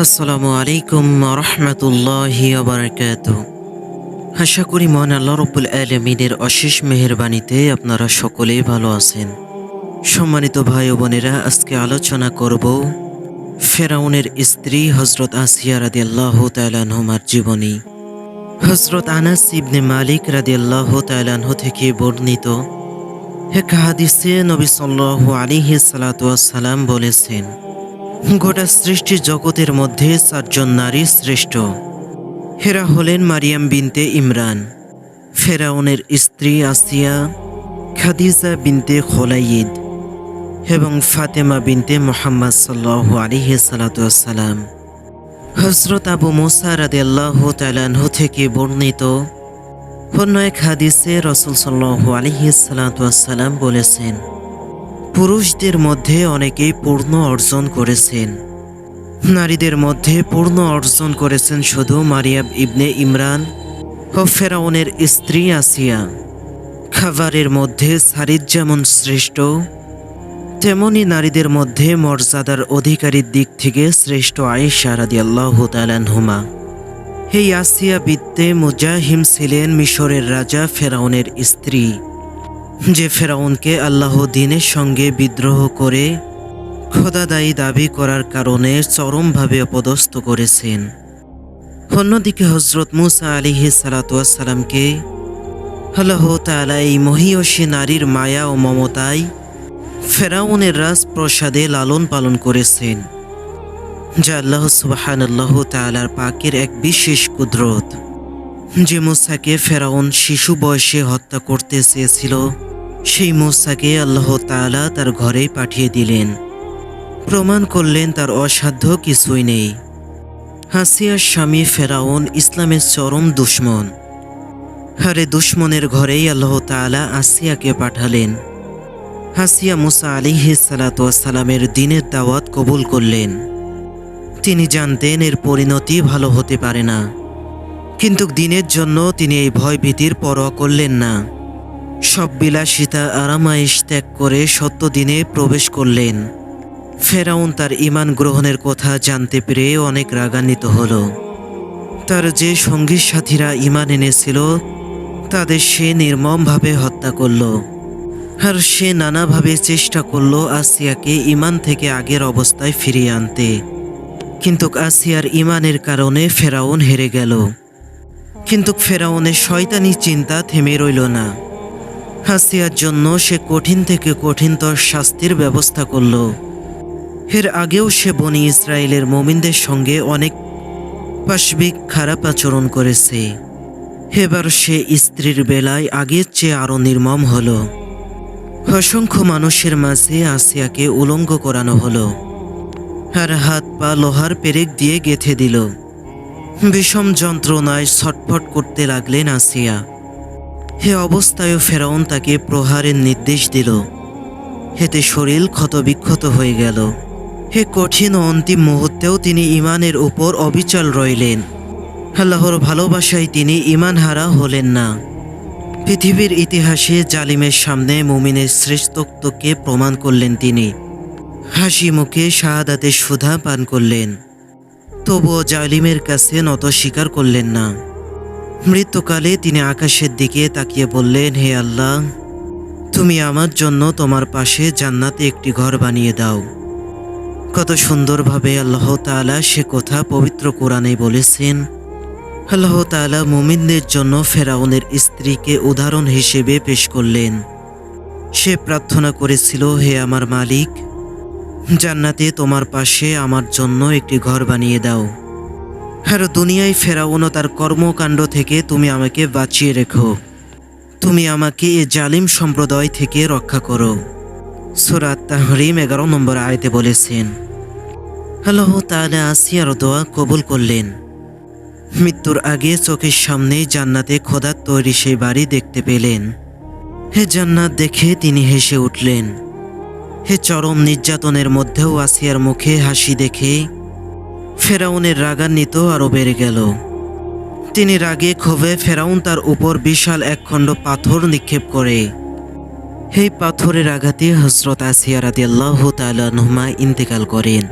আসসালামু আলাইকুম রহমতুল্লাহি বারাকাতুহু। আশা করি মহান আল্লাহ রব্বুল আলামিনের অশেষ মেহেরবানিতে আপনারা সকলেই ভালো আছেন। সম্মানিত ভাই ও বোনেরা, আজকে আলোচনা করব ফেরাউনের স্ত্রী হযরত আসিয়া রাদিয়াল্লাহু তাআলা আনহুমার জীবনী। হযরত আনাস ইবনে মালিক রাদিয়াল্লাহু তাআলা আনহু থেকে বর্ণিত এক হাদিসে নবী সাল্লাল্লাহু আলাইহি সাল্লাতু ওয়াস সালাম বলেছেন, গোটা সৃষ্টি জগতের মধ্যে 4 জন নারী শ্রেষ্ঠ। হেরা হলেন মারিয়াম বিনতে ইমরান, ফেরাউনের স্ত্রী আসিয়া, খাদিজা বিনতে খোলাইদ এবং ফাতেমা বিনতে মুহাম্মদ সাল্লাল্লাহু আলাইহি সাল্লাতু ওয়াস সালাম। হযরত আবু মুসা রাদিয়াল্লাহু তাআলা আনহু থেকে বর্ণিত অন্য এক হাদিসে রাসূল সাল্লাল্লাহু আলাইহি সাল্লাতু ওয়াস সালাম বলেছেন, পুরুষদের মধ্যে অনেকেই পূর্ণ অর্জন করেছেন, নারীদের মধ্যে পূর্ণ অর্জন করেছেন শুধু মারিয়াম ইবনে ইমরান ও ফেরাউনের স্ত্রী আসিয়া। খাবারের মধ্যে সারিদ যেমন শ্রেষ্ঠ, তেমনি নারীদের মধ্যে মর্যাদার অধিকারীর দিক থেকে শ্রেষ্ঠ আয়েশা রাদিয়াল্লাহু তাআলা আনহুমা। এই আসিয়া বিনতে মুজাহিম ছিলেন মিশরের রাজা ফেরাউনের স্ত্রী, যে ফেরাউনকে আল্লাহ দ্বীনের সঙ্গে বিদ্রোহ করে খোদাদায়ী দাবি করার কারণে চরমভাবে অপদস্থ করেছেন। অন্যদিকে হযরত মুসা আলাইহিস সালাতু ওয়াস সালামকে আল্লাহ তাআলা এই মহিয়সী নারীর মায়া ও মমতায় ফেরাউনের রাজপ্রাসাদে লালন পালন করেছেন, যা আল্লাহ সুবহানাল্লাহু তাআলার পাকের এক বিশেষ কুদরত। যে মুসাকে ফেরাউন শিশু বয়সে হত্যা করতে চেয়েছিল, সেই মুসাকে আল্লাহ তাআলা তার ঘরেই পাঠিয়ে দিলেন, প্রমাণ করলেন তার অসাধ্য কিছুই নেই। আসিয়ার স্বামী ফেরাউন ইসলামের চরম দুশমন, আরে দুশমনের ঘরেই আল্লাহ তাআলা আসিয়াকে পাঠালেন। আসিয়া মুসা আলাইহিস সালাতু ওয়াস সালামের দ্বীনের দাওয়াত কবুল করলেন। তিনি জানতেন এর পরিণতি ভালো হতে পারে না, কিন্তু দ্বীনের জন্য তিনি এই ভয় ভীতির পরোয়া করলেন না। সব বিলাসিতা আরামায়েশ ত্যাগ করে সত্য দ্বীনে প্রবেশ করলেন। ফেরাউন তার ঈমান গ্রহণের কথা জানতে পেরে অনেক রাগান্বিত হল। তার যে সঙ্গী সাথীরা ঈমান এনেছিল তাদের সে নির্মমভাবে হত্যা করল, আর সে নানাভাবে চেষ্টা করল আসিয়াকে ঈমান থেকে আগের অবস্থায় ফিরিয়ে আনতে। কিন্তু আসিয়ার ঈমানের কারণে ফেরাউন হেরে গেল। কিন্তু ফেরাউনের শয়তানি চিন্তা থেমে রইল না। আসিয়ার জন্য সে কঠিন থেকে কঠিনতর শাস্তির ব্যবস্থা করল। এর আগেও সে বনি ইসরায়েলের মুমিনদের সঙ্গে অনেক পাশবিক খারাপ আচরণ করেছে। এবার সে স্ত্রীর বেলায় আগের চেয়ে আরো নির্মম হল। অসংখ্য মানুষের মাঝে আসিয়াকে উলঙ্গ করানো হলো, আর হাত পা লোহার পেরেক দিয়ে গেঁথে দিল। বিষম যন্ত্রণায় ছটফট করতে লাগলেন আসিয়া। হে অবস্থায়ও ফেরাউন তাকে প্রহারের নির্দেশ দিল। এতে শরীর ক্ষতবিক্ষত হয়ে গেল। হে কঠিন ও অন্তিম মুহূর্তেও তিনি ঈমানের উপর অবিচল রইলেন। আল্লাহর ভালোবাসায় তিনি ঈমানহারা হলেন না। পৃথিবীর ইতিহাসে জালিমের সামনে মুমিনের শ্রেষ্ঠত্বকে প্রমাণ করলেন তিনি। হাসি মুখে শাহাদাতের সুধা পান করলেন, তবুও জালিমের কাছে নত স্বীকার করলেন না। মৃত্যুকালে তিনি আকাশের দিকে তাকিয়ে বললেন, হে আল্লাহ, তুমি আমার জন্য তোমার পাশে জান্নাতে একটি ঘর বানিয়ে দাও। কত সুন্দরভাবে আল্লাহ তাআলা সে কথা পবিত্র কোরআনে বলেছেন। আল্লাহ তাআলা মুমিনদের জন্য ফেরাউনের স্ত্রীকে উদাহরণ হিসেবে পেশ করলেন। সে প্রার্থনা করেছিল, হে আমার মালিক, জান্নাতে তোমার পাশে আমার জন্য একটি ঘর বানিয়ে দাও, আর দুনিয়ায় ফেরাউন ও তার কর্মকাণ্ড থেকে তুমি আমাকে বাঁচিয়ে রেখো। তুমি আমাকে এ জালিম সম্প্রদায় থেকে রক্ষা করো। সূরা তাহরিম 11 নম্বর আয়াতে বলেছেন। আল্লাহ তাআলা আসিয়ার দোয়া কবুল করলেন। মৃত্যুর আগে চোখের সামনেই জান্নাতে খোদার তৈরি সেই বাড়ি দেখতে পেলেন। হে জান্নাত দেখে তিনি হেসে উঠলেন। হে চরম নির্যাতনের মধ্যেও আসিয়ার মুখে হাসি দেখে ফেরাউনের রাগান্বিত আরো বেড়ে গেল। তিনি রাগে ক্ষোভে ফেরাউন তার উপর বিশাল একখণ্ড পাথর নিক্ষেপ করে। এই পাথরের আঘাতে হযরত আসিয়া রাদিয়াল্লাহু তাআলা আনহুমা ইন্তেকাল করেন।